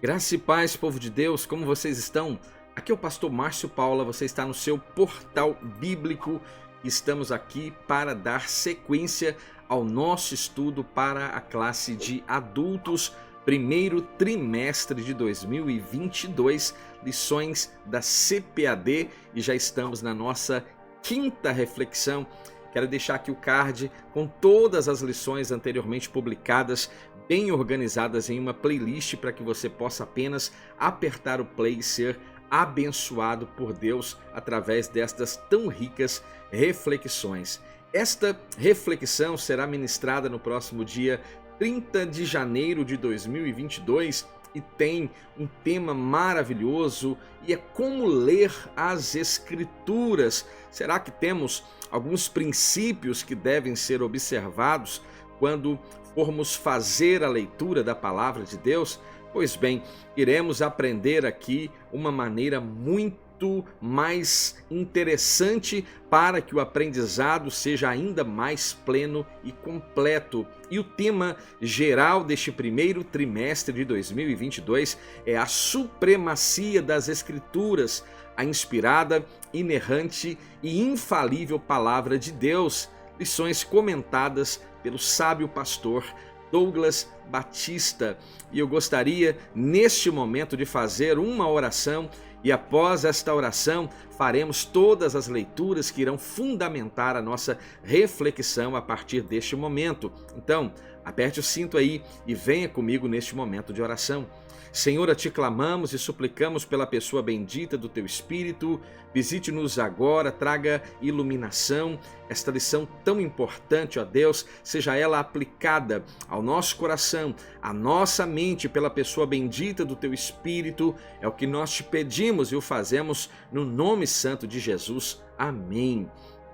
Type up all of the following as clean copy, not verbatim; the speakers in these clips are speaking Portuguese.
Graça e paz, povo de Deus, como vocês estão? Aqui é o pastor Márcio Paula, você está no seu portal bíblico. Estamos aqui para dar sequência ao nosso estudo para a classe de adultos, primeiro trimestre de 2022, lições da CPAD, e já estamos na nossa quinta reflexão. Quero deixar aqui o card com todas as lições anteriormente publicadas, bem organizadas em uma playlist para que você possa apenas apertar o play e ser abençoado por Deus através destas tão ricas reflexões. Esta reflexão será ministrada no próximo dia 30 de janeiro de 2022 e tem um tema maravilhoso, e é como ler as Escrituras. Será que temos alguns princípios que devem ser observados quando formos fazer a leitura da palavra de Deus? Pois bem, iremos aprender aqui uma maneira muito mais interessante para que o aprendizado seja ainda mais pleno e completo. E o tema geral deste primeiro trimestre de 2022 é a supremacia das Escrituras, a inspirada, inerrante e infalível palavra de Deus. Lições comentadas pelo sábio pastor Douglas Batista. E eu gostaria neste momento de fazer uma oração, e após esta oração faremos todas as leituras que irão fundamentar a nossa reflexão a partir deste momento. Então, aperte o cinto aí e venha comigo neste momento de oração. Senhor, a Ti clamamos e suplicamos pela pessoa bendita do Teu Espírito. Visite-nos agora, traga iluminação. Esta lição tão importante, ó Deus, seja ela aplicada ao nosso coração, à nossa mente, pela pessoa bendita do Teu Espírito. É o que nós te pedimos e o fazemos no nome santo de Jesus. Amém.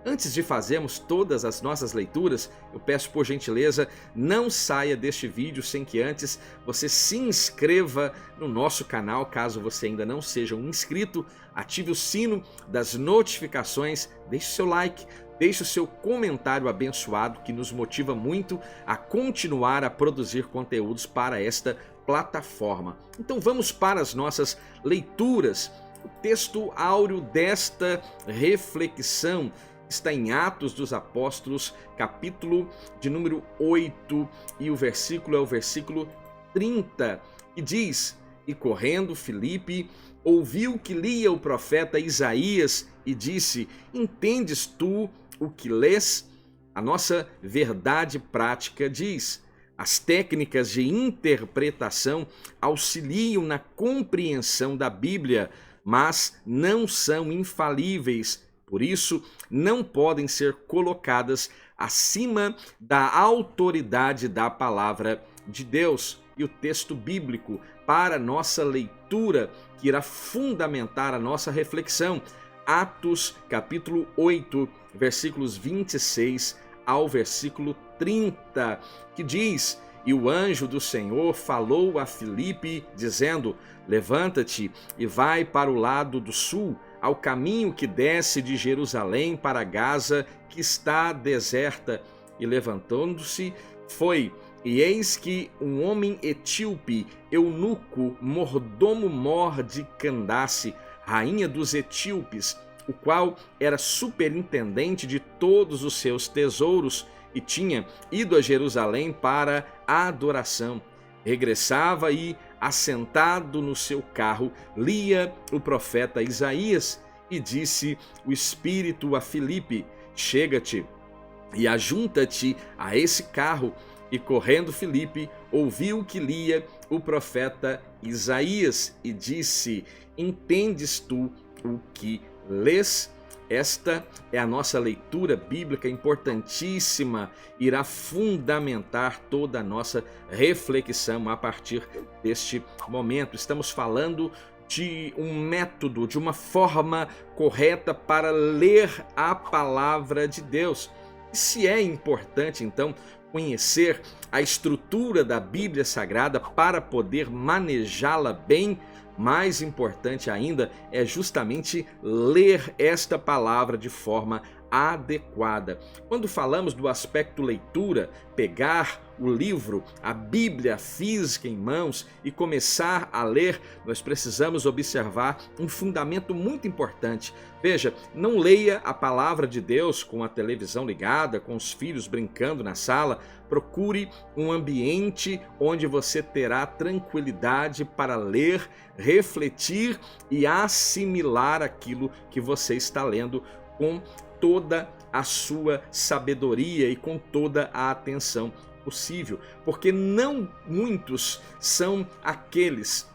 Antes de fazermos todas as nossas leituras, eu peço por gentileza, não saia deste vídeo sem que antes você se inscreva no nosso canal, caso você ainda não seja um inscrito. Ative o sino das notificações, deixe o seu like, deixe o seu comentário abençoado, que nos motiva muito a continuar a produzir conteúdos para esta plataforma. Então vamos para as nossas leituras. O texto áureo desta reflexão está em Atos dos Apóstolos, capítulo de número 8, e o versículo é o versículo 30, que diz: E correndo Filipe ouviu que lia o profeta Isaías e disse: Entendes tu o que lês? A nossa verdade prática diz: as técnicas de interpretação auxiliam na compreensão da Bíblia, mas não são infalíveis. Por isso, não podem ser colocadas acima da autoridade da palavra de Deus. E o texto bíblico para nossa leitura, que irá fundamentar a nossa reflexão, Atos capítulo 8, versículos 26 ao versículo 30, que diz: E o anjo do Senhor falou a Filipe, dizendo: Levanta-te e vai para o lado do sul, ao caminho que desce de Jerusalém para Gaza, que está deserta. E levantando-se, foi, e eis que um homem etíope, eunuco, mordomo-mor de Candace, rainha dos etíopes, o qual era superintendente de todos os seus tesouros, e tinha ido a Jerusalém para a adoração. Regressava e, assentado no seu carro, lia o profeta Isaías, e disse o Espírito a Filipe: Chega-te e ajunta-te a esse carro. E correndo Filipe, ouviu que lia o profeta Isaías, e disse: Entendes tu o que lês? Esta é a nossa leitura bíblica importantíssima, irá fundamentar toda a nossa reflexão a partir deste momento. Estamos falando de um método, de uma forma correta para ler a palavra de Deus. E se é importante, então, conhecer a estrutura da Bíblia Sagrada para poder manejá-la bem, mais importante ainda é justamente ler esta palavra de forma adequada. Quando falamos do aspecto leitura, pegar o livro, a Bíblia física em mãos e começar a ler, nós precisamos observar um fundamento muito importante. Veja, não leia a palavra de Deus com a televisão ligada, com os filhos brincando na sala. Procure um ambiente onde você terá tranquilidade para ler, refletir e assimilar aquilo que você está lendo com toda a sua sabedoria e com toda a atenção possível, porque não muitos são aqueles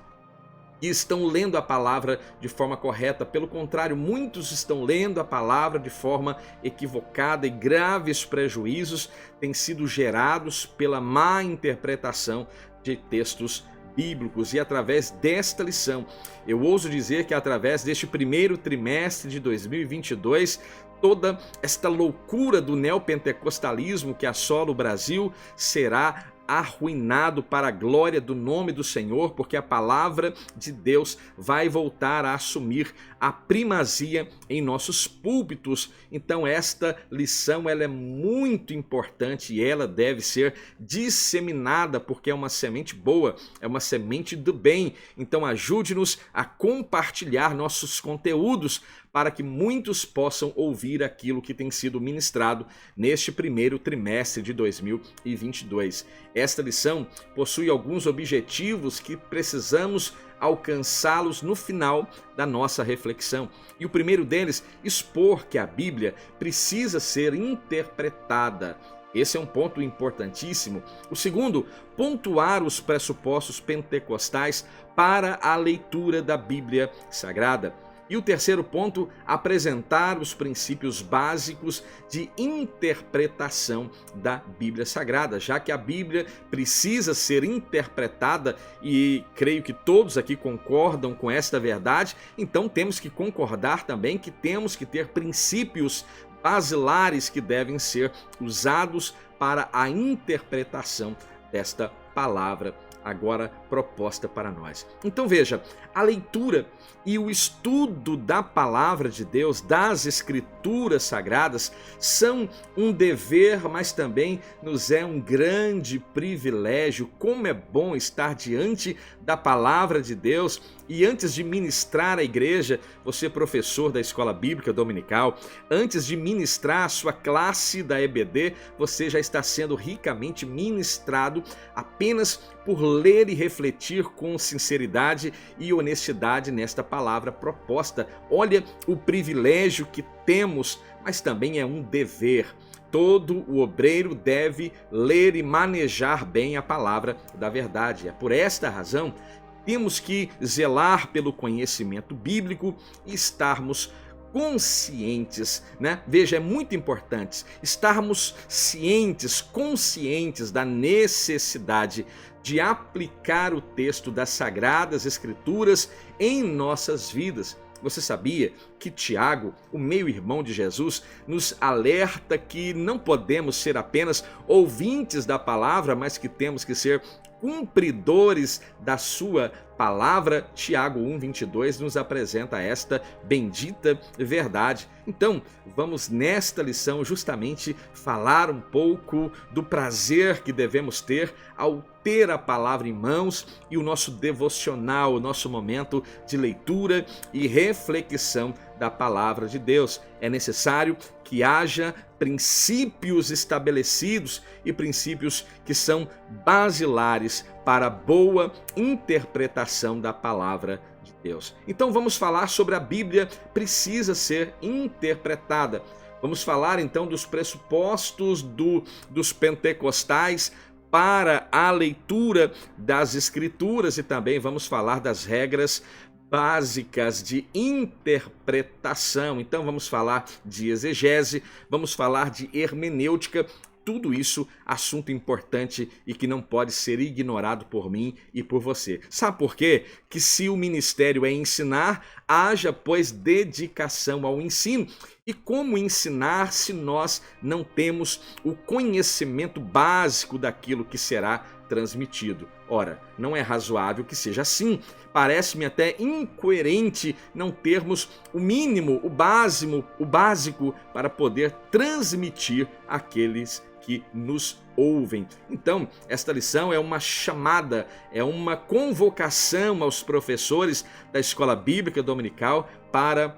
que estão lendo a palavra de forma correta. Pelo contrário, muitos estão lendo a palavra de forma equivocada e graves prejuízos têm sido gerados pela má interpretação de textos bíblicos. E através desta lição, eu ouso dizer que através deste primeiro trimestre de 2022, toda esta loucura do neopentecostalismo que assola o Brasil será arruinado para a glória do nome do Senhor, porque a palavra de Deus vai voltar a assumir a primazia em nossos púlpitos. Então esta lição ela é muito importante e ela deve ser disseminada, porque é uma semente boa, é uma semente do bem. Então ajude-nos a compartilhar nossos conteúdos para que muitos possam ouvir aquilo que tem sido ministrado neste primeiro trimestre de 2022. Esta lição possui alguns objetivos que precisamos alcançá-los no final da nossa reflexão. E o primeiro deles, expor que a Bíblia precisa ser interpretada. Esse é um ponto importantíssimo. O segundo, pontuar os pressupostos pentecostais para a leitura da Bíblia Sagrada. E o terceiro ponto, apresentar os princípios básicos de interpretação da Bíblia Sagrada, já que a Bíblia precisa ser interpretada e creio que todos aqui concordam com esta verdade, então temos que concordar também que temos que ter princípios basilares que devem ser usados para a interpretação desta palavra agora proposta para nós. Então veja, a leitura e o estudo da palavra de Deus, das escrituras sagradas, são um dever, mas também nos é um grande privilégio. Como é bom estar diante da palavra de Deus. E antes de ministrar a igreja, você professor da escola bíblica dominical, antes de ministrar a sua classe da EBD, você já está sendo ricamente ministrado apenas por ler e refletir com sinceridade e honestidade nesta palavra proposta. Olha o privilégio que temos, mas também é um dever. Todo o obreiro deve ler e manejar bem a palavra da verdade. É por esta razão temos que zelar pelo conhecimento bíblico e estarmos conscientes, né? Veja, é muito importante estarmos cientes, conscientes da necessidade de aplicar o texto das Sagradas Escrituras em nossas vidas. Você sabia que Tiago, o meio-irmão de Jesus, nos alerta que não podemos ser apenas ouvintes da palavra, mas que temos que ser cumpridores da sua palavra? Tiago 1:22 nos apresenta esta bendita verdade. Então, vamos nesta lição justamente falar um pouco do prazer que devemos ter ao ter a palavra em mãos e o nosso devocional, o nosso momento de leitura e reflexão da palavra de Deus. É necessário que haja princípios estabelecidos e princípios que são basilares para a boa interpretação da palavra de Deus. Então vamos falar sobre a Bíblia precisa ser interpretada. Vamos falar então dos pressupostos dos pentecostais para a leitura das Escrituras e também vamos falar das regras básicas de interpretação. Então vamos falar de exegese, vamos falar de hermenêutica. Tudo isso assunto importante e que não pode ser ignorado por mim e por você. Sabe por quê? Que se o ministério é ensinar, haja, pois, dedicação ao ensino. E como ensinar se nós não temos o conhecimento básico daquilo que será transmitido? Ora, não é razoável que seja assim. Parece-me até incoerente não termos o mínimo, o básico para poder transmitir àqueles que nos ouvem. Então, esta lição é uma chamada, é uma convocação aos professores da escola bíblica dominical para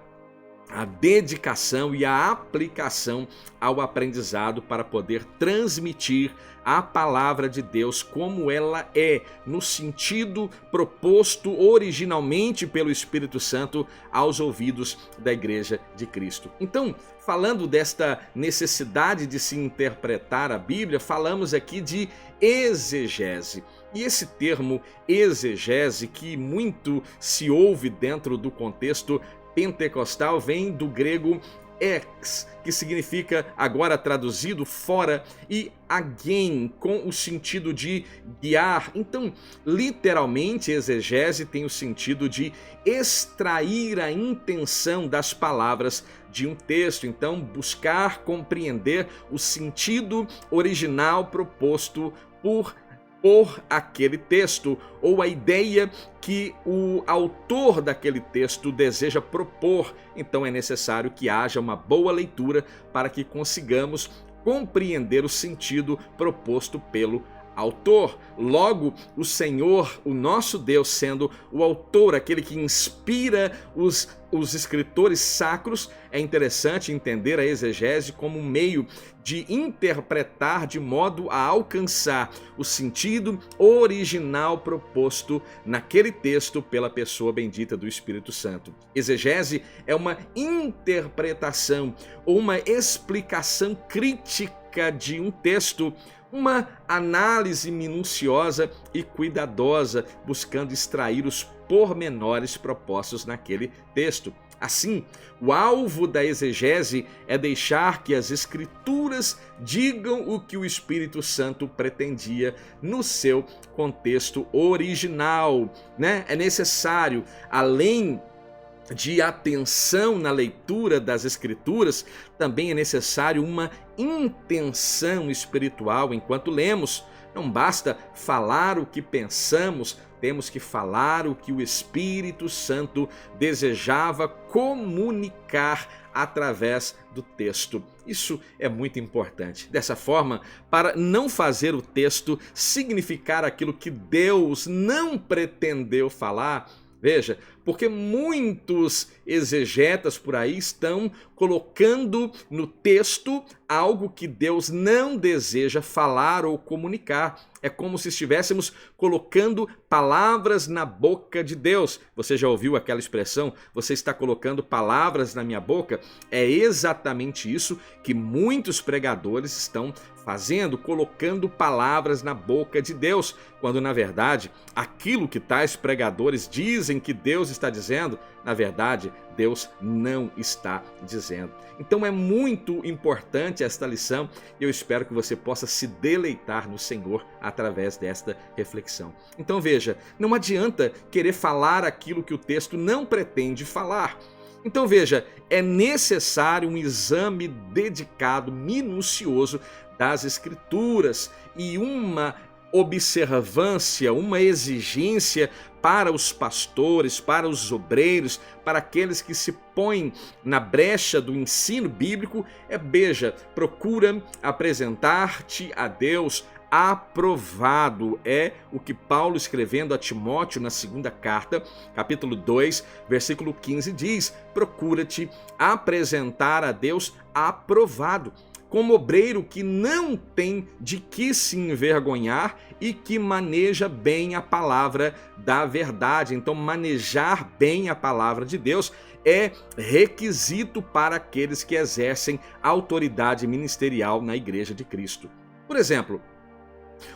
a dedicação e a aplicação ao aprendizado para poder transmitir a palavra de Deus como ela é, no sentido proposto originalmente pelo Espírito Santo aos ouvidos da Igreja de Cristo. Então, falando desta necessidade de se interpretar a Bíblia, falamos aqui de exegese. E esse termo exegese, que muito se ouve dentro do contexto pentecostal, vem do grego ex, que significa, agora traduzido, fora, e again, com o sentido de guiar. Então, literalmente, exegese tem o sentido de extrair a intenção das palavras de um texto. Então, buscar compreender o sentido original proposto por aquele texto, ou a ideia que o autor daquele texto deseja propor. Então é necessário que haja uma boa leitura para que consigamos compreender o sentido proposto pelo autor. Logo, o Senhor, o nosso Deus, sendo o autor, aquele que inspira os escritores sacros, é interessante entender a exegese como um meio de interpretar de modo a alcançar o sentido original proposto naquele texto pela pessoa bendita do Espírito Santo. Exegese é uma interpretação ou uma explicação crítica de um texto, uma análise minuciosa e cuidadosa, buscando extrair os pormenores propostos naquele texto. Assim, o alvo da exegese é deixar que as Escrituras digam o que o Espírito Santo pretendia no seu contexto original, né? É necessário, além de atenção na leitura das Escrituras, também é necessário uma intenção espiritual enquanto lemos. Não basta falar o que pensamos, temos que falar o que o Espírito Santo desejava comunicar através do texto. Isso é muito importante. Dessa forma, para não fazer o texto significar aquilo que Deus não pretendeu falar, veja, porque muitos exegetas por aí estão colocando no texto algo que Deus não deseja falar ou comunicar. É como se estivéssemos colocando palavras na boca de Deus. Você já ouviu aquela expressão? Você está colocando palavras na minha boca? É exatamente isso que muitos pregadores estão fazendo, colocando palavras na boca de Deus, quando na verdade aquilo que tais pregadores dizem que Deus está dizendo, na verdade Deus não está dizendo. Então é muito importante esta lição e eu espero que você possa se deleitar no Senhor através desta reflexão. Então veja, não adianta querer falar aquilo que o texto não pretende falar. Então veja, é necessário um exame dedicado, minucioso das Escrituras e uma observância, uma exigência para os pastores, para os obreiros, para aqueles que se põem na brecha do ensino bíblico. Veja, procura apresentar-te a Deus aprovado. É o que Paulo, escrevendo a Timóteo na segunda carta, capítulo 2, versículo 15, diz: procura-te apresentar a Deus aprovado, como obreiro que não tem de que se envergonhar e que maneja bem a palavra da verdade. Então, manejar bem a palavra de Deus é requisito para aqueles que exercem autoridade ministerial na Igreja de Cristo. Por exemplo,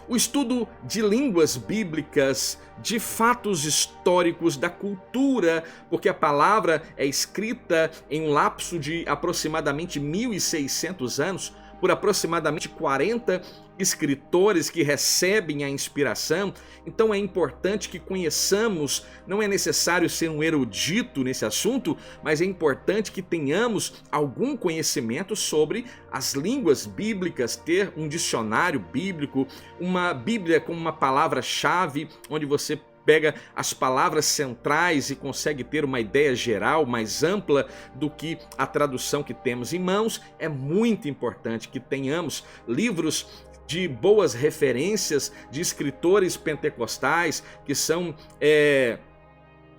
o estudo de línguas bíblicas, de fatos históricos, da cultura, porque a palavra é escrita em um lapso de aproximadamente 1.600 anos, por aproximadamente 40 escritores que recebem a inspiração. Então é importante que conheçamos, não é necessário ser um erudito nesse assunto, mas é importante que tenhamos algum conhecimento sobre as línguas bíblicas, ter um dicionário bíblico, uma Bíblia com uma palavra-chave, onde você pega as palavras centrais e consegue ter uma ideia geral, mais ampla do que a tradução que temos em mãos. É muito importante que tenhamos livros de boas referências de escritores pentecostais que são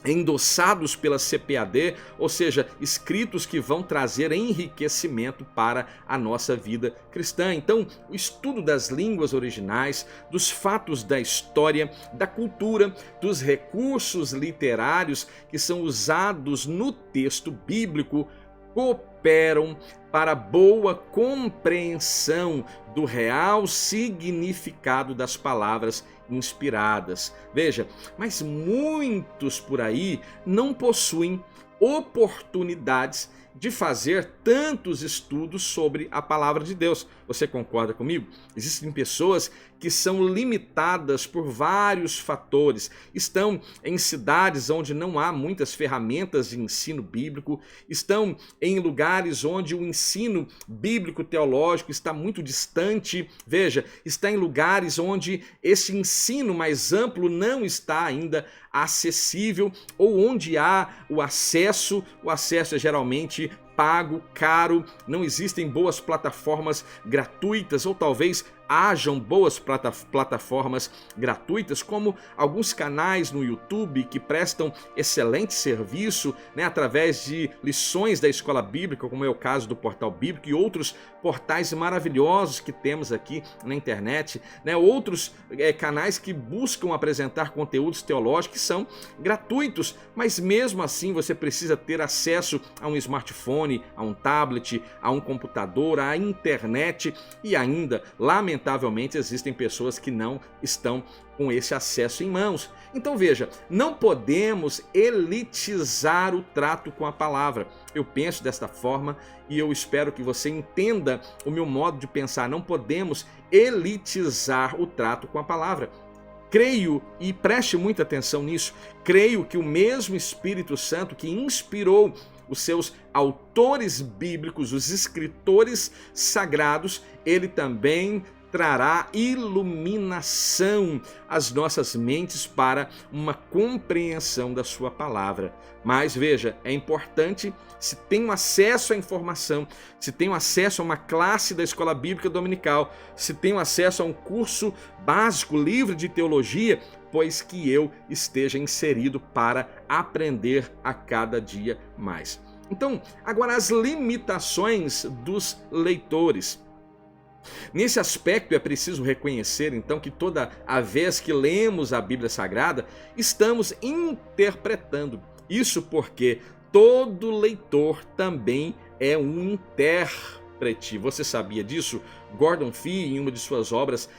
endossados pela CPAD, ou seja, escritos que vão trazer enriquecimento para a nossa vida cristã. Então, o estudo das línguas originais, dos fatos da história, da cultura, dos recursos literários que são usados no texto bíblico, cooperam para a boa compreensão do real significado das palavras inspiradas. Veja, mas muitos por aí não possuem oportunidades de fazer tantos estudos sobre a palavra de Deus. Você concorda comigo? Existem pessoas que são limitadas por vários fatores, estão em cidades onde não há muitas ferramentas de ensino bíblico, estão em lugares onde o ensino bíblico teológico está muito distante, veja, está em lugares onde esse ensino mais amplo não está ainda acessível, ou onde há o acesso é geralmente pago, caro, não existem boas plataformas gratuitas, ou talvez hajam boas plataformas gratuitas, como alguns canais no YouTube que prestam excelente serviço, através de lições da escola bíblica, como é o caso do Portal Bíblico e outros portais maravilhosos que temos aqui na internet, outros canais que buscam apresentar conteúdos teológicos que são gratuitos, mas mesmo assim você precisa ter acesso a um smartphone, a um tablet, a um computador, à internet, e ainda, lamentavelmente, existem pessoas que não estão com esse acesso em mãos. Então veja, não podemos elitizar o trato com a palavra. Eu penso desta forma e eu espero que você entenda o meu modo de pensar. Não podemos elitizar o trato com a palavra. Creio, e preste muita atenção nisso, creio que o mesmo Espírito Santo que inspirou os seus autores bíblicos, os escritores sagrados, ele também trará iluminação às nossas mentes para uma compreensão da sua palavra. Mas veja, é importante, se tenho acesso à informação, se tenho acesso a uma classe da escola bíblica dominical, se tenho acesso a um curso básico livre de teologia, pois que eu esteja inserido para aprender a cada dia mais. Então, agora as limitações dos leitores. Nesse aspecto é preciso reconhecer então que toda a vez que lemos a Bíblia Sagrada, estamos interpretando. Isso porque todo leitor também é um intérprete. Você sabia disso? Gordon Fee, em uma de suas obras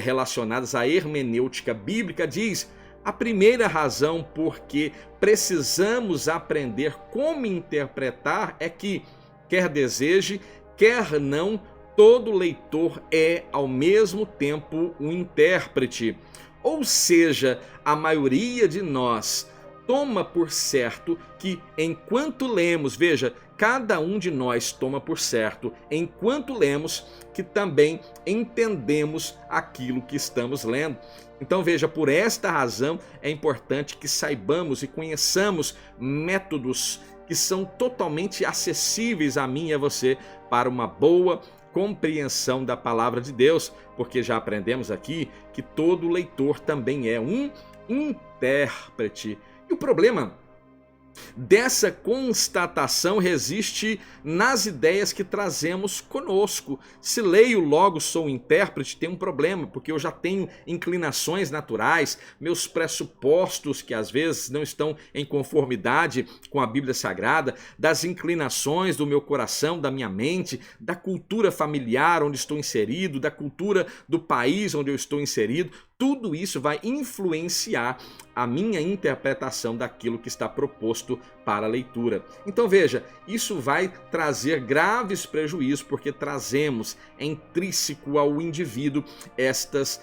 relacionadas à hermenêutica bíblica, diz: a primeira razão por que precisamos aprender como interpretar é que, quer deseje, quer não, todo leitor é, ao mesmo tempo, um intérprete. Ou seja, a maioria de nós toma por certo que, enquanto lemos, veja, cada um de nós toma por certo, enquanto lemos, que também entendemos aquilo que estamos lendo. Então veja, por esta razão é importante que saibamos e conheçamos métodos que são totalmente acessíveis a mim e a você para uma boa compreensão da palavra de Deus, porque já aprendemos aqui que todo leitor também é um intérprete. E o problema dessa constatação resiste nas ideias que trazemos conosco. Se leio logo sou intérprete, tem um problema, porque eu já tenho inclinações naturais, meus pressupostos que às vezes não estão em conformidade com a Bíblia Sagrada, das inclinações do meu coração, da minha mente, da cultura familiar onde estou inserido, da cultura do país onde eu estou inserido. tudo isso vai influenciar a minha interpretação daquilo que está proposto para a leitura. Então veja, isso vai trazer graves prejuízos, porque trazemos intrínseco ao indivíduo estas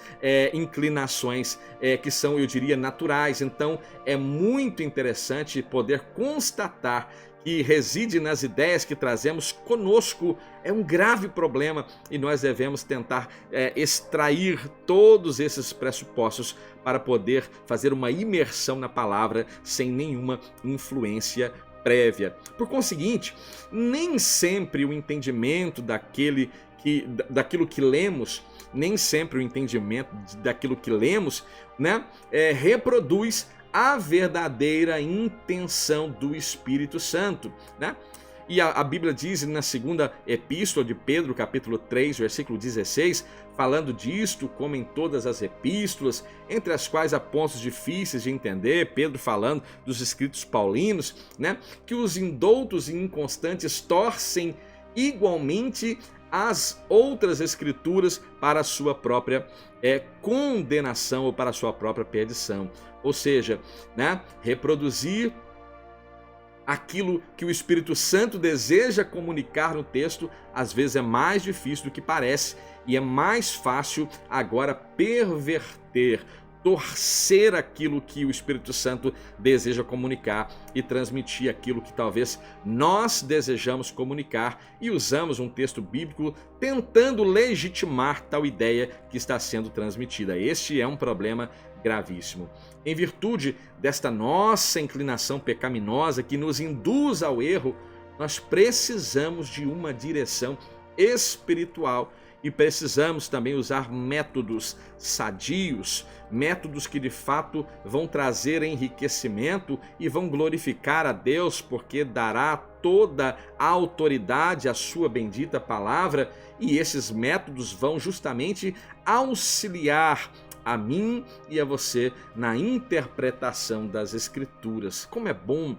inclinações que são, eu diria, naturais. Então é muito interessante poder constatar que reside nas ideias que trazemos conosco. É um grave problema e nós devemos tentar extrair todos esses pressupostos para poder fazer uma imersão na palavra sem nenhuma influência prévia. Por conseguinte, nem sempre o entendimento daquilo que lemos, né, reproduz a verdadeira intenção do Espírito Santo, né? E a Bíblia diz na segunda epístola de Pedro, capítulo 3, versículo 16, falando disto, como em todas as epístolas, entre as quais há pontos difíceis de entender, Pedro falando dos escritos paulinos, né? Que os indoutos e inconstantes torcem igualmente as outras escrituras para a sua própria condenação ou para a sua própria perdição. Ou seja, né, reproduzir aquilo que o Espírito Santo deseja comunicar no texto, às vezes é mais difícil do que parece, e é mais fácil agora perverter, torcer aquilo que o Espírito Santo deseja comunicar e transmitir aquilo que talvez nós desejamos comunicar, e usamos um texto bíblico tentando legitimar tal ideia que está sendo transmitida. Este é um problema gravíssimo. Em virtude desta nossa inclinação pecaminosa que nos induz ao erro, nós precisamos de uma direção espiritual e precisamos também usar métodos sadios, métodos que de fato vão trazer enriquecimento e vão glorificar a Deus, porque dará toda a autoridade à sua bendita palavra, e esses métodos vão justamente auxiliar a mim e a você na interpretação das Escrituras. Como é bom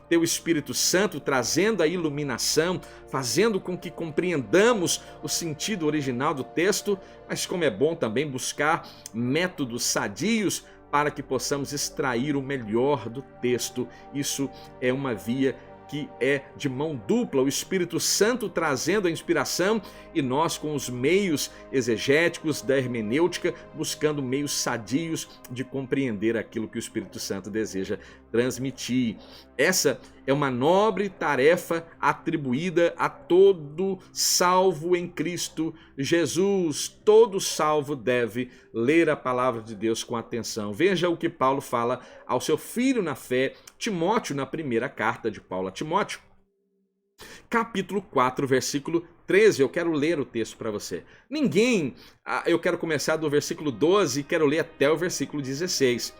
ter o Espírito Santo trazendo a iluminação, fazendo com que compreendamos o sentido original do texto, mas como é bom também buscar métodos sadios para que possamos extrair o melhor do texto. Isso é uma via que é de mão dupla, o Espírito Santo trazendo a inspiração e nós com os meios exegéticos da hermenêutica, buscando meios sadios de compreender aquilo que o Espírito Santo deseja transmitir. Essa é uma nobre tarefa atribuída a todo salvo em Cristo Jesus. Todo salvo deve ler a palavra de Deus com atenção. Veja o que Paulo fala ao seu filho na fé, Timóteo, na primeira carta de Paulo a Timóteo. Capítulo 4, versículo 13, eu quero ler o texto para você. Eu quero começar do versículo 12 e quero ler até o versículo 16.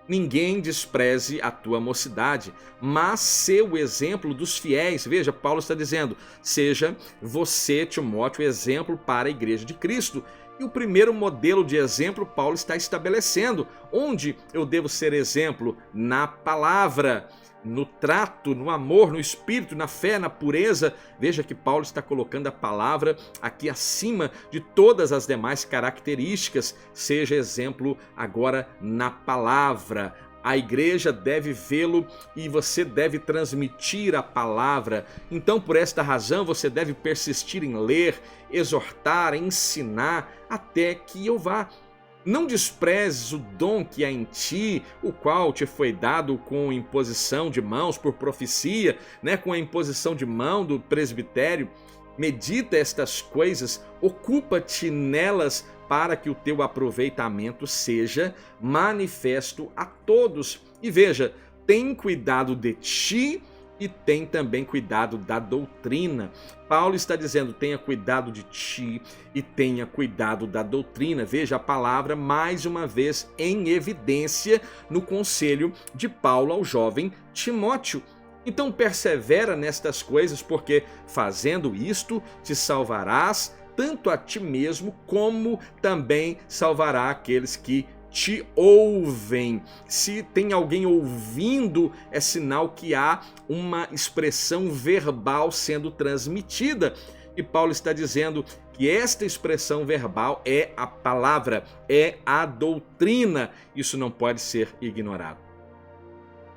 Ninguém despreze a tua mocidade, mas sê o exemplo dos fiéis. Veja, Paulo está dizendo, seja você, Timóteo, exemplo para a igreja de Cristo. E o primeiro modelo de exemplo Paulo está estabelecendo. Onde eu devo ser exemplo? Na palavra, no trato, no amor, no espírito, na fé, na pureza. Veja que Paulo está colocando a palavra aqui acima de todas as demais características. Seja exemplo agora na palavra. A igreja deve vê-lo e você deve transmitir a palavra. Então, por esta razão, você deve persistir em ler, exortar, ensinar, até que eu vá. Não desprezes o dom que há em ti, o qual te foi dado com imposição de mãos, por profecia, com a imposição de mão do presbitério. Medita estas coisas, ocupa-te nelas, para que o teu aproveitamento seja manifesto a todos. E veja, tem cuidado de ti e tem também cuidado da doutrina. Paulo está dizendo, tenha cuidado de ti e tenha cuidado da doutrina. Veja a palavra mais uma vez em evidência no conselho de Paulo ao jovem Timóteo. Então persevera nestas coisas, porque fazendo isto te salvarás tanto a ti mesmo, como também salvará aqueles que te ouvem. Se tem alguém ouvindo, é sinal que há uma expressão verbal sendo transmitida. E Paulo está dizendo que esta expressão verbal é a palavra, é a doutrina. Isso não pode ser ignorado.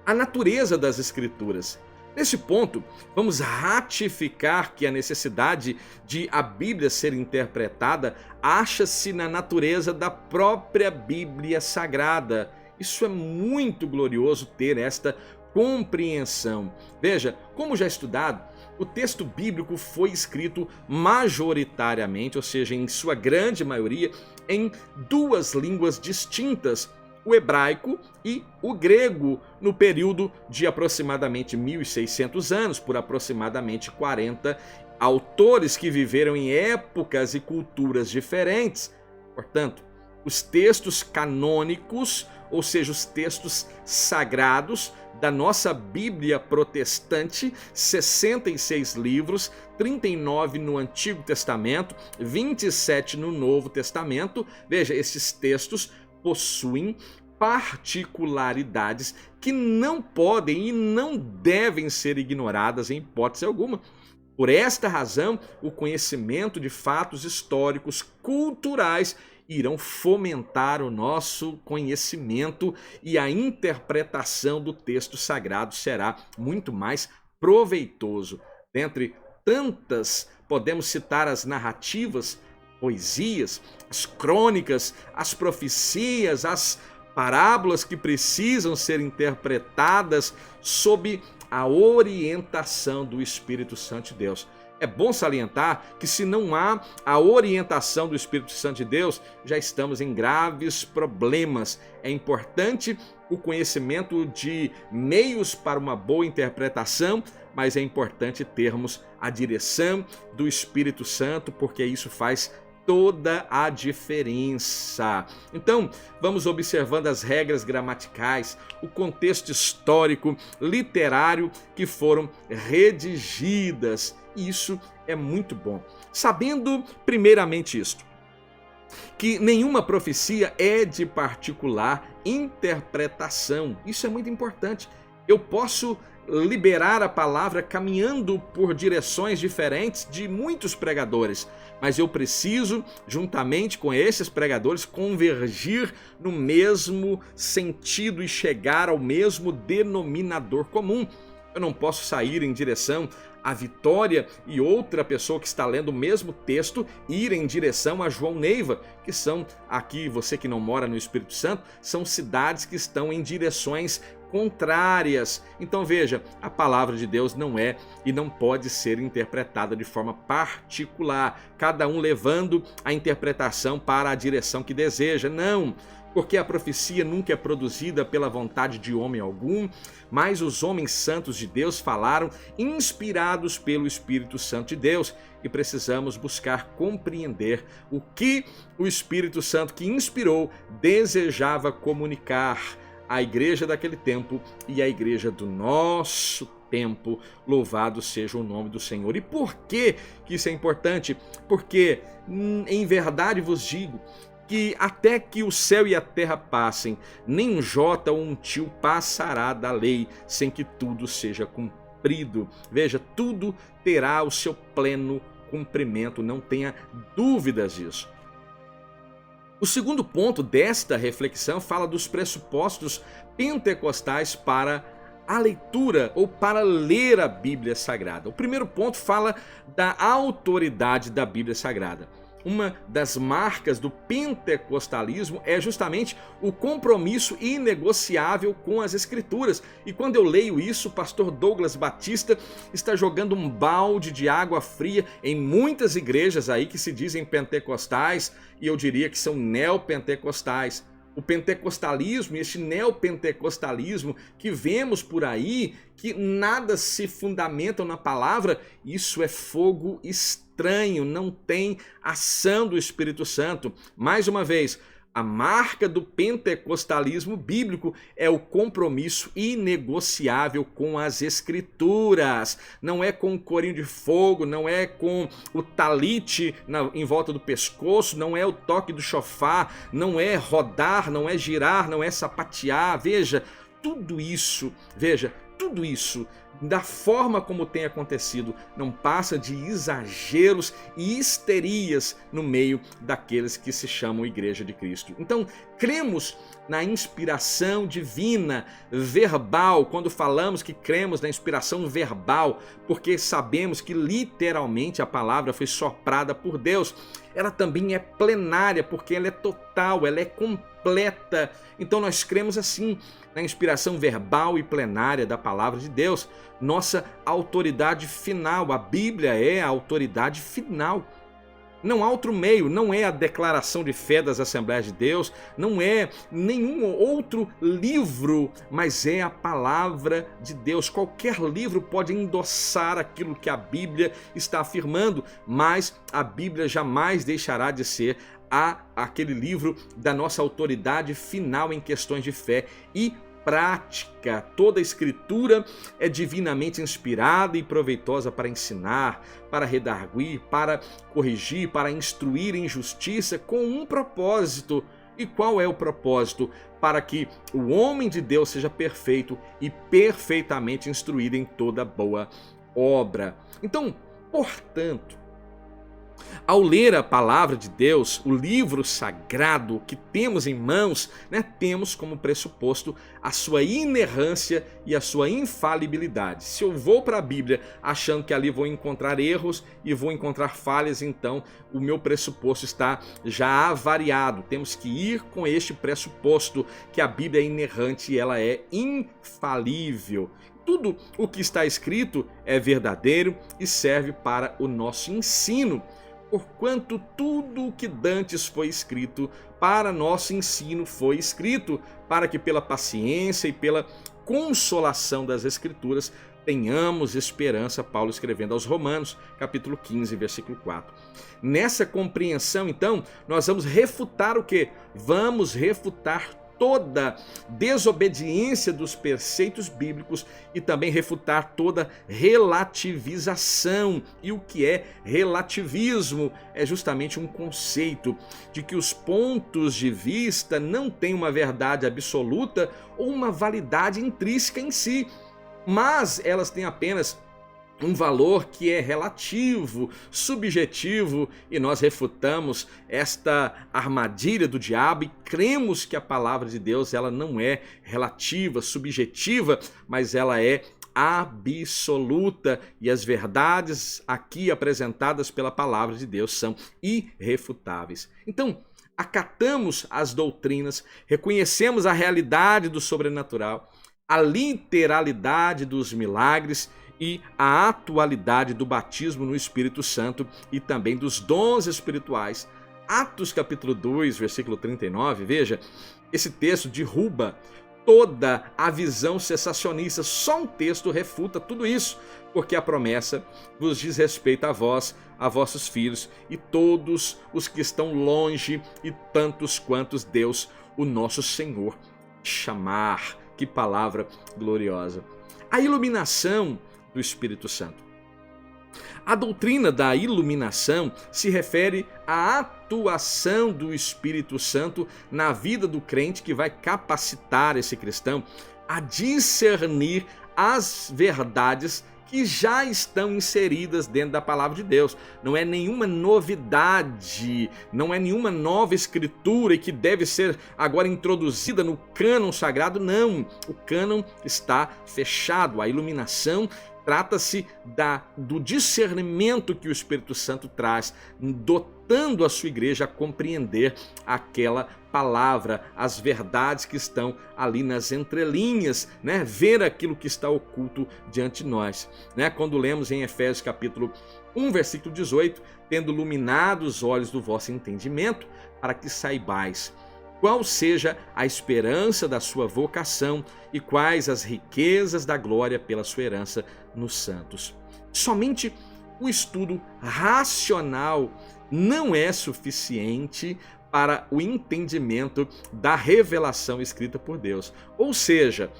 A natureza das Escrituras. Nesse ponto, vamos ratificar que a necessidade de a Bíblia ser interpretada acha-se na natureza da própria Bíblia Sagrada. Isso é muito glorioso ter esta compreensão. Veja, como já estudado, o texto bíblico foi escrito majoritariamente, ou seja, em sua grande maioria, em duas línguas distintas, o hebraico e o grego, no período de aproximadamente 1600 anos, por aproximadamente 40 autores que viveram em épocas e culturas diferentes. Portanto, os textos canônicos, ou seja, os textos sagrados da nossa Bíblia protestante, 66 livros, 39 no Antigo Testamento, 27 no Novo Testamento. Veja, esses textos possuem particularidades que não podem e não devem ser ignoradas em hipótese alguma. Por esta razão, o conhecimento de fatos históricos, culturais, irão fomentar o nosso conhecimento e a interpretação do texto sagrado será muito mais proveitoso. Dentre tantas, podemos citar as narrativas, poesias, as crônicas, as profecias, as parábolas que precisam ser interpretadas sob a orientação do Espírito Santo de Deus. É bom salientar que se não há a orientação do Espírito Santo de Deus, já estamos em graves problemas. É importante o conhecimento de meios para uma boa interpretação, mas é importante termos a direção do Espírito Santo, porque isso faz toda a diferença. Então, vamos observando as regras gramaticais, o contexto histórico, literário que foram redigidas. Isso é muito bom. Sabendo primeiramente isto, que nenhuma profecia é de particular interpretação. Isso é muito importante. Eu posso liberar a palavra caminhando por direções diferentes de muitos pregadores, mas eu preciso, juntamente com esses pregadores, convergir no mesmo sentido e chegar ao mesmo denominador comum. Eu não posso sair em direção à Vitória e outra pessoa que está lendo o mesmo texto ir em direção a João Neiva, que são aqui, você que não mora no Espírito Santo, são cidades que estão em direções contrárias. Então veja, a palavra de Deus não é e não pode ser interpretada de forma particular, cada um levando a interpretação para a direção que deseja. Não, porque a profecia nunca é produzida pela vontade de homem algum, mas os homens santos de Deus falaram inspirados pelo Espírito Santo de Deus, e precisamos buscar compreender o que o Espírito Santo que inspirou desejava comunicar à igreja daquele tempo e à igreja do nosso tempo. Louvado seja o nome do Senhor. E por que isso é importante? Porque, em verdade vos digo, que até que o céu e a terra passem, nem um jota ou um tio passará da lei, sem que tudo seja cumprido. Veja, tudo terá o seu pleno cumprimento, não tenha dúvidas disso. O segundo ponto desta reflexão fala dos pressupostos pentecostais para a leitura ou para ler a Bíblia Sagrada. O primeiro ponto fala da autoridade da Bíblia Sagrada. Uma das marcas do pentecostalismo é justamente o compromisso inegociável com as Escrituras. E quando eu leio isso, o pastor Douglas Batista está jogando um balde de água fria em muitas igrejas aí que se dizem pentecostais, e eu diria que são neopentecostais. O pentecostalismo e este neopentecostalismo que vemos por aí, que nada se fundamentam na palavra, isso é fogo estranho, não tem ação do Espírito Santo. Mais uma vez, a marca do pentecostalismo bíblico é o compromisso inegociável com as Escrituras. Não é com o corinho de fogo, não é com o talite em volta do pescoço, não é o toque do chofar, não é rodar, não é girar, não é sapatear. Veja, tudo isso da forma como tem acontecido, não passa de exageros e histerias no meio daqueles que se chamam Igreja de Cristo. Então, cremos na inspiração divina verbal, quando falamos que cremos na inspiração verbal, porque sabemos que literalmente a palavra foi soprada por Deus. Ela também é plenária, porque ela é total, ela é completa. Então nós cremos assim, na inspiração verbal e plenária da palavra de Deus, nossa autoridade final. A Bíblia é a autoridade final. Não há outro meio, não é a declaração de fé das Assembleias de Deus, não é nenhum outro livro, mas é a palavra de Deus. Qualquer livro pode endossar aquilo que a Bíblia está afirmando, mas a Bíblia jamais deixará de ser aquele livro da nossa autoridade final em questões de fé e prática. Toda a escritura é divinamente inspirada e proveitosa para ensinar, para redarguir, para corrigir, para instruir em justiça, com um propósito. E qual é o propósito? Para que o homem de Deus seja perfeito e perfeitamente instruído em toda boa obra. Então, portanto, ao ler a palavra de Deus, o livro sagrado que temos em mãos, temos como pressuposto a sua inerrância e a sua infalibilidade. Se eu vou para a Bíblia achando que ali vou encontrar erros e vou encontrar falhas, então o meu pressuposto está já avariado. Temos que ir com este pressuposto que a Bíblia é inerrante e ela é infalível. Tudo o que está escrito é verdadeiro e serve para o nosso ensino. Porquanto tudo o que dantes foi escrito para nosso ensino foi escrito, para que pela paciência e pela consolação das Escrituras tenhamos esperança. Paulo escrevendo aos Romanos, capítulo 15, versículo 4. Nessa compreensão, então, nós vamos refutar o quê? Vamos refutar toda desobediência dos preceitos bíblicos e também refutar toda relativização. E o que é relativismo? É justamente um conceito de que os pontos de vista não têm uma verdade absoluta ou uma validade intrínseca em si, mas elas têm apenas um valor que é relativo, subjetivo, e nós refutamos esta armadilha do diabo e cremos que a palavra de Deus ela não é relativa, subjetiva, mas ela é absoluta, e as verdades aqui apresentadas pela palavra de Deus são irrefutáveis. Então, acatamos as doutrinas, reconhecemos a realidade do sobrenatural, a literalidade dos milagres e a atualidade do batismo no Espírito Santo e também dos dons espirituais. Atos capítulo 2, versículo 39, veja, esse texto derruba toda a visão cessacionista. Só um texto refuta tudo isso, porque a promessa vos diz respeito a vós, a vossos filhos e todos os que estão longe e tantos quantos Deus, o nosso Senhor, chamar. Que palavra gloriosa! A iluminação do Espírito Santo. A doutrina da iluminação se refere à atuação do Espírito Santo na vida do crente, que vai capacitar esse cristão a discernir as verdades que já estão inseridas dentro da palavra de Deus. Não é nenhuma novidade, não é nenhuma nova escritura e que deve ser agora introduzida no cânon sagrado, não. O cânon está fechado. A iluminação trata-se do discernimento que o Espírito Santo traz, dotando a sua igreja a compreender aquela palavra, as verdades que estão ali nas entrelinhas, ver aquilo que está oculto diante de nós. Quando lemos em Efésios capítulo 1, versículo 18, tendo iluminado os olhos do vosso entendimento, para que saibais qual seja a esperança da sua vocação e quais as riquezas da glória pela sua herança nos santos. Somente o estudo racional não é suficiente para o entendimento da revelação escrita por Deus. Ou seja,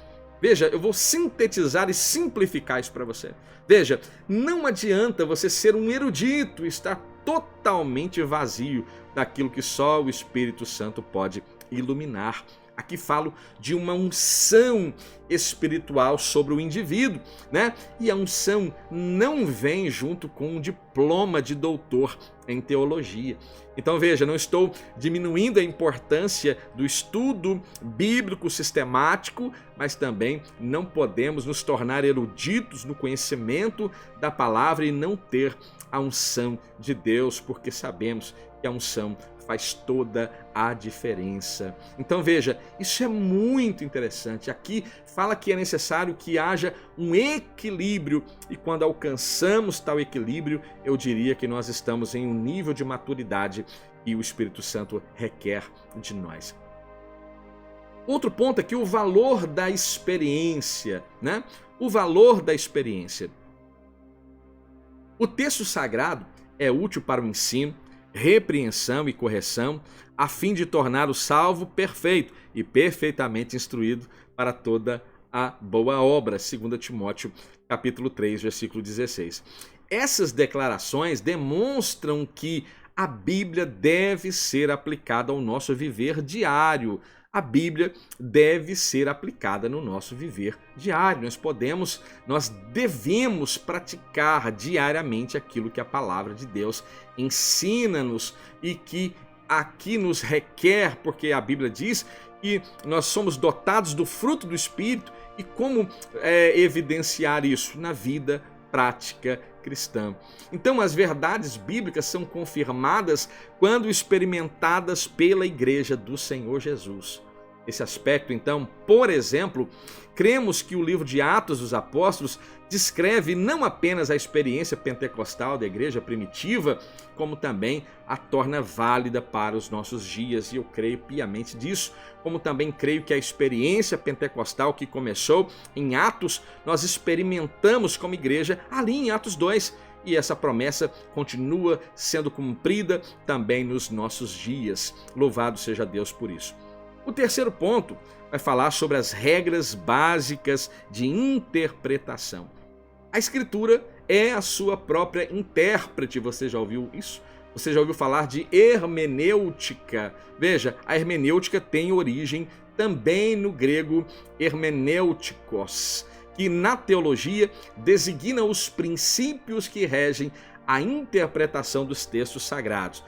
veja, eu vou sintetizar e simplificar isso para você. Veja, não adianta você ser um erudito e estar totalmente vazio daquilo que só o Espírito Santo pode iluminar. Aqui falo de uma unção espiritual sobre o indivíduo, né? E a unção não vem junto com um diploma de doutor em teologia. Então veja, não estou diminuindo a importância do estudo bíblico sistemático, mas também não podemos nos tornar eruditos no conhecimento da palavra e não ter a unção de Deus, porque sabemos que a unção faz toda a diferença. Então veja, isso é muito interessante. Aqui fala que é necessário que haja um equilíbrio, e quando alcançamos tal equilíbrio, eu diria que nós estamos em um nível de maturidade que o Espírito Santo requer de nós. Outro ponto é que o valor da experiência, né? O valor da experiência. O texto sagrado é útil para o ensino, repreensão e correção, a fim de tornar o salvo perfeito e perfeitamente instruído para toda a boa obra. 2 Timóteo, capítulo 3, versículo 16. Essas declarações demonstram que a Bíblia deve ser aplicada ao nosso viver diário. A Bíblia deve ser aplicada no nosso viver diário. Nós devemos praticar diariamente aquilo que a palavra de Deus ensina-nos e que aqui nos requer, porque a Bíblia diz que nós somos dotados do fruto do Espírito. E como evidenciar isso? Na vida prática cristã. Então, as verdades bíblicas são confirmadas quando experimentadas pela Igreja do Senhor Jesus. Esse aspecto, então, por exemplo, cremos que o livro de Atos dos Apóstolos descreve não apenas a experiência pentecostal da igreja primitiva, como também a torna válida para os nossos dias, e eu creio piamente disso, como também creio que a experiência pentecostal que começou em Atos, nós experimentamos como igreja ali em Atos 2, e essa promessa continua sendo cumprida também nos nossos dias. Louvado seja Deus por isso. O terceiro ponto vai falar sobre as regras básicas de interpretação. A Escritura é a sua própria intérprete. Você já ouviu isso? Você já ouviu falar de hermenêutica? Veja, a hermenêutica tem origem também no grego hermenêuticos, que na teologia designa os princípios que regem a interpretação dos textos sagrados.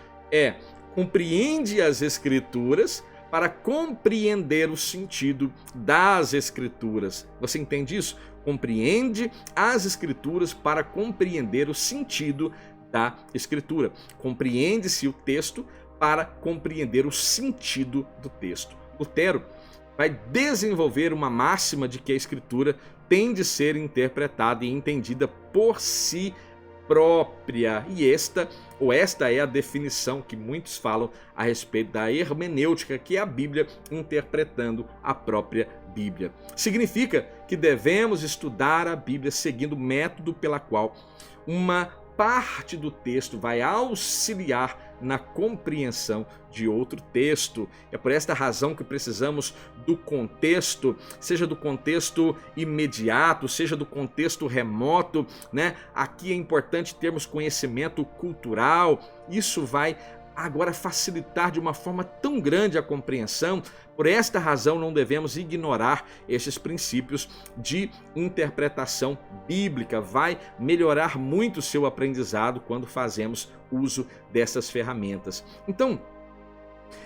Compreende as Escrituras para compreender o sentido das Escrituras. Você entende isso? Compreende as Escrituras para compreender o sentido da Escritura. Compreende-se o texto para compreender o sentido do texto. Lutero vai desenvolver uma máxima de que a Escritura tem de ser interpretada e entendida por si própria. E esta é a definição que muitos falam a respeito da hermenêutica, que é a Bíblia interpretando a própria Bíblia. Significa que devemos estudar a Bíblia seguindo o método pela qual uma parte do texto vai auxiliar na compreensão de outro texto. É por esta razão que precisamos do contexto, seja do contexto imediato, seja do contexto remoto, né? Aqui é importante termos conhecimento cultural. Isso vai agora facilitar de uma forma tão grande a compreensão. Por esta razão não devemos ignorar esses princípios de interpretação bíblica. Vai melhorar muito o seu aprendizado quando fazemos uso dessas ferramentas. Então,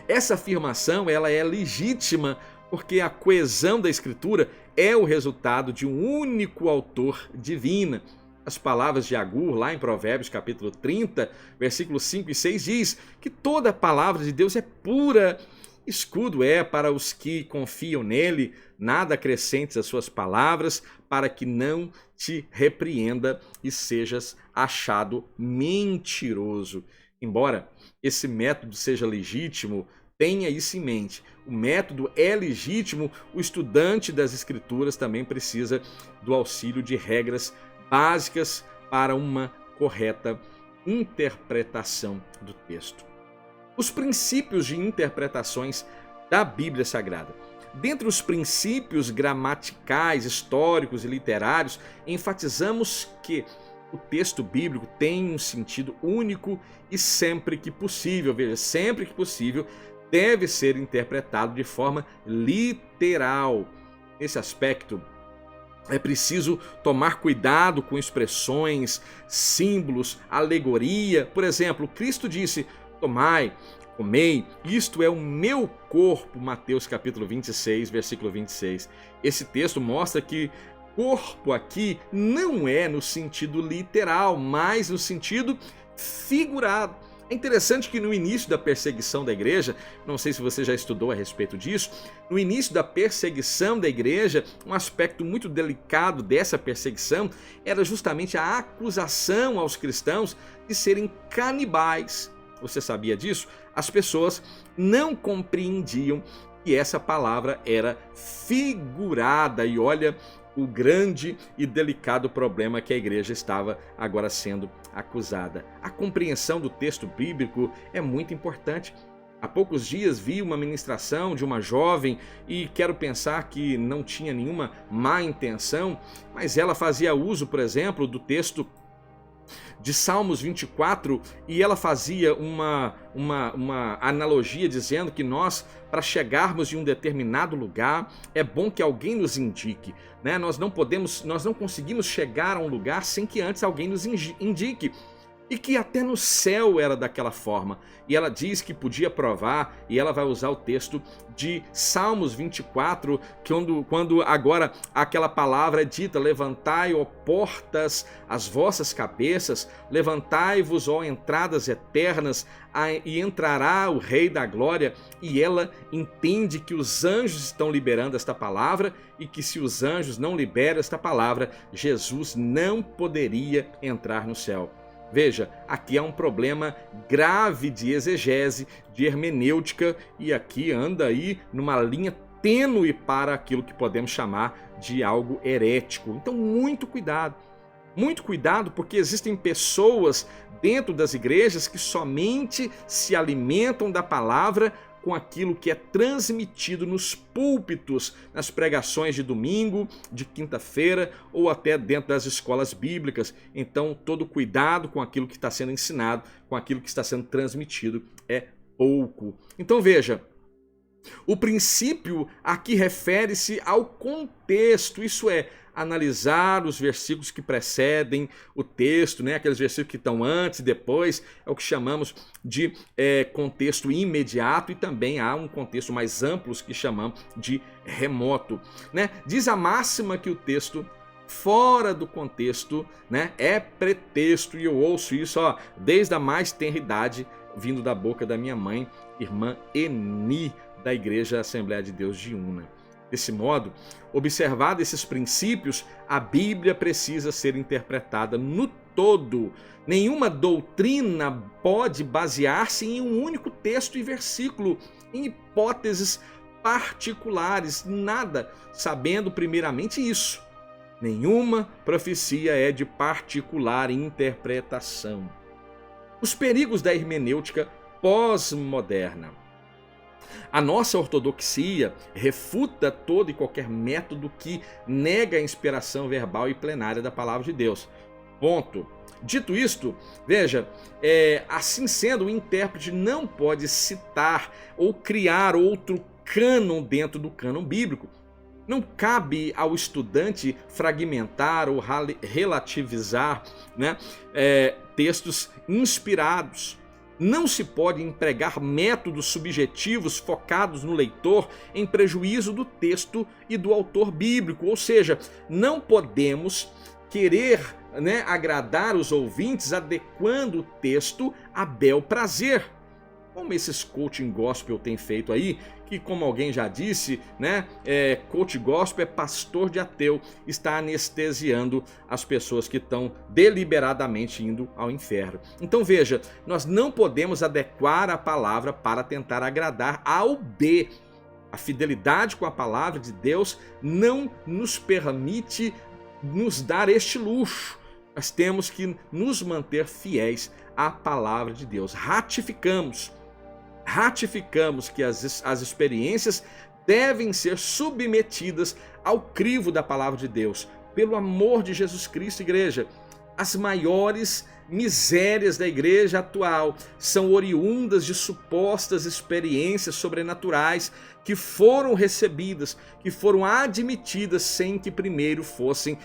essa afirmação ela é legítima porque a coesão da Escritura é o resultado de um único autor divino. As palavras de Agur, lá em Provérbios capítulo 30, versículos 5 e 6, diz que toda a palavra de Deus é pura. Escudo é para os que confiam nele, nada acrescentes às suas palavras, para que não te repreenda e sejas achado mentiroso. Embora esse método seja legítimo, tenha isso em mente. O método é legítimo, o estudante das Escrituras também precisa do auxílio de regras básicas para uma correta interpretação do texto. Os princípios de interpretações da Bíblia Sagrada. Dentre os princípios gramaticais, históricos e literários, enfatizamos que o texto bíblico tem um sentido único e sempre que possível, veja, sempre que possível, deve ser interpretado de forma literal. Nesse aspecto, é preciso tomar cuidado com expressões, símbolos, alegoria. Por exemplo, Cristo disse: tomai, comei, isto é o meu corpo, Mateus capítulo 26, versículo 26. Esse texto mostra que corpo aqui não é no sentido literal, mas no sentido figurado. É interessante que no início da perseguição da igreja, não sei se você já estudou a respeito disso, no início da perseguição da igreja, um aspecto muito delicado dessa perseguição era justamente a acusação aos cristãos de serem canibais. Você sabia disso? As pessoas não compreendiam que essa palavra era figurada. E olha o grande e delicado problema que a igreja estava agora sendo acusada. A compreensão do texto bíblico é muito importante. Há poucos dias vi uma ministração de uma jovem e quero pensar que não tinha nenhuma má intenção, mas ela fazia uso, por exemplo, do texto de Salmos 24 e ela fazia uma analogia dizendo que nós, para chegarmos em um determinado lugar, é bom que alguém nos indique, né? Nós não conseguimos chegar a um lugar sem que antes alguém nos indique. E que até no céu era daquela forma. E ela diz que podia provar, e ela vai usar o texto de Salmos 24, quando agora aquela palavra é dita: levantai, ó portas, as vossas cabeças, levantai-vos, ó entradas eternas, e entrará o Rei da Glória. E ela entende que os anjos estão liberando esta palavra, e que se os anjos não liberam esta palavra, Jesus não poderia entrar no céu. Veja, aqui há um problema grave de exegese, de hermenêutica, e aqui anda aí numa linha tênue para aquilo que podemos chamar de algo herético. Então, muito cuidado, porque existem pessoas dentro das igrejas que somente se alimentam da palavra com aquilo que é transmitido nos púlpitos, nas pregações de domingo, de quinta-feira ou até dentro das escolas bíblicas. Então, todo cuidado com aquilo que está sendo ensinado, com aquilo que está sendo transmitido é pouco. Então, veja, o princípio aqui refere-se ao contexto, isso é, analisar os versículos que precedem o texto, né? Aqueles versículos que estão antes e depois, é o que chamamos de contexto imediato, e também há um contexto mais amplo que chamamos de remoto, né? Diz a máxima que o texto fora do contexto, né, é pretexto, e eu ouço isso desde a mais tenra idade, vindo da boca da minha mãe, irmã Eni, da Igreja Assembleia de Deus de Una. Desse modo, observado esses princípios, a Bíblia precisa ser interpretada no todo. Nenhuma doutrina pode basear-se em um único texto e versículo, em hipóteses particulares, nada, sabendo primeiramente isso. Nenhuma profecia é de particular interpretação. Os perigos da hermenêutica pós-moderna. A nossa ortodoxia refuta todo e qualquer método que nega a inspiração verbal e plenária da palavra de Deus. Ponto. Dito isto, veja, assim sendo, o intérprete não pode citar ou criar outro cânon dentro do cânon bíblico. Não cabe ao estudante fragmentar ou relativizar, né, textos inspirados. Não se pode empregar métodos subjetivos focados no leitor em prejuízo do texto e do autor bíblico. Ou seja, não podemos querer, né, agradar os ouvintes adequando o texto a bel prazer, como esses coaching gospel têm feito aí, que, como alguém já disse, né, coach gospel é pastor de ateu, está anestesiando as pessoas que estão deliberadamente indo ao inferno. Então veja, nós não podemos adequar a palavra para tentar agradar ao B. A fidelidade com a palavra de Deus não nos permite nos dar este luxo. Nós temos que nos manter fiéis à palavra de Deus. Ratificamos que as experiências devem ser submetidas ao crivo da palavra de Deus. Pelo amor de Jesus Cristo, igreja, as maiores misérias da igreja atual são oriundas de supostas experiências sobrenaturais que foram recebidas, que foram admitidas sem que primeiro fossem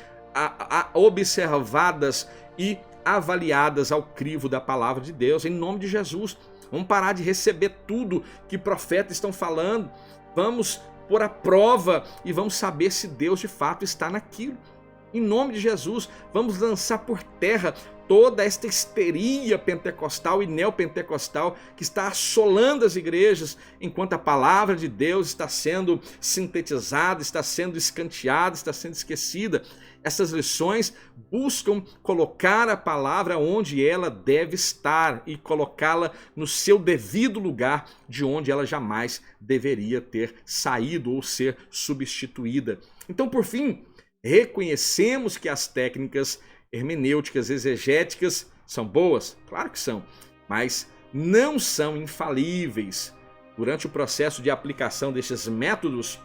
observadas e avaliadas ao crivo da palavra de Deus. Em nome de Jesus, vamos parar de receber tudo que profetas estão falando, vamos pôr à prova e vamos saber se Deus de fato está naquilo. Em nome de Jesus, vamos lançar por terra toda esta histeria pentecostal e neopentecostal que está assolando as igrejas, enquanto a palavra de Deus está sendo sintetizada, está sendo escanteada, está sendo esquecida. Essas lições buscam colocar a palavra onde ela deve estar e colocá-la no seu devido lugar, de onde ela jamais deveria ter saído ou ser substituída. Então, por fim, reconhecemos que as técnicas hermenêuticas, exegéticas são boas? Claro que são, mas não são infalíveis. Durante o processo de aplicação destes métodos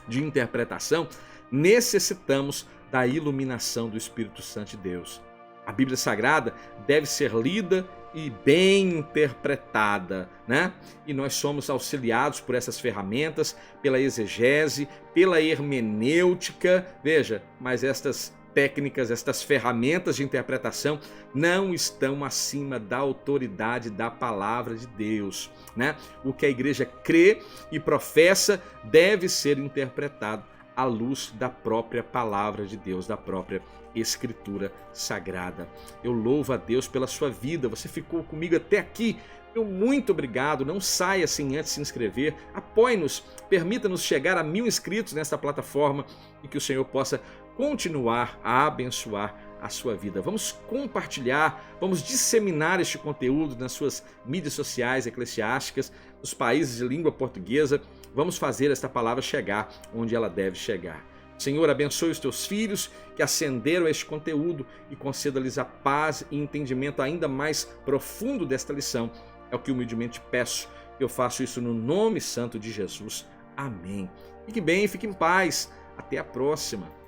de interpretação, necessitamos da iluminação do Espírito Santo de Deus. A Bíblia Sagrada deve ser lida e bem interpretada, né? E nós somos auxiliados por essas ferramentas, pela exegese, pela hermenêutica. Veja, mas estas técnicas, estas ferramentas de interpretação não estão acima da autoridade da palavra de Deus, né? O que a igreja crê e professa deve ser interpretado à luz da própria palavra de Deus, da própria Escritura Sagrada. Eu louvo a Deus pela sua vida. Você ficou comigo até aqui. Meu muito obrigado. Não saia sem antes se inscrever. Apoie-nos. Permita-nos chegar a 1000 inscritos nesta plataforma e que o Senhor possa continuar a abençoar a sua vida. Vamos compartilhar, vamos disseminar este conteúdo nas suas mídias sociais eclesiásticas, nos países de língua portuguesa. Vamos fazer esta palavra chegar onde ela deve chegar. Senhor, abençoe os teus filhos que acenderam este conteúdo e conceda-lhes a paz e entendimento ainda mais profundo desta lição. É o que humildemente peço. Eu faço isso no nome santo de Jesus. Amém. Fique bem, fique em paz. Até a próxima.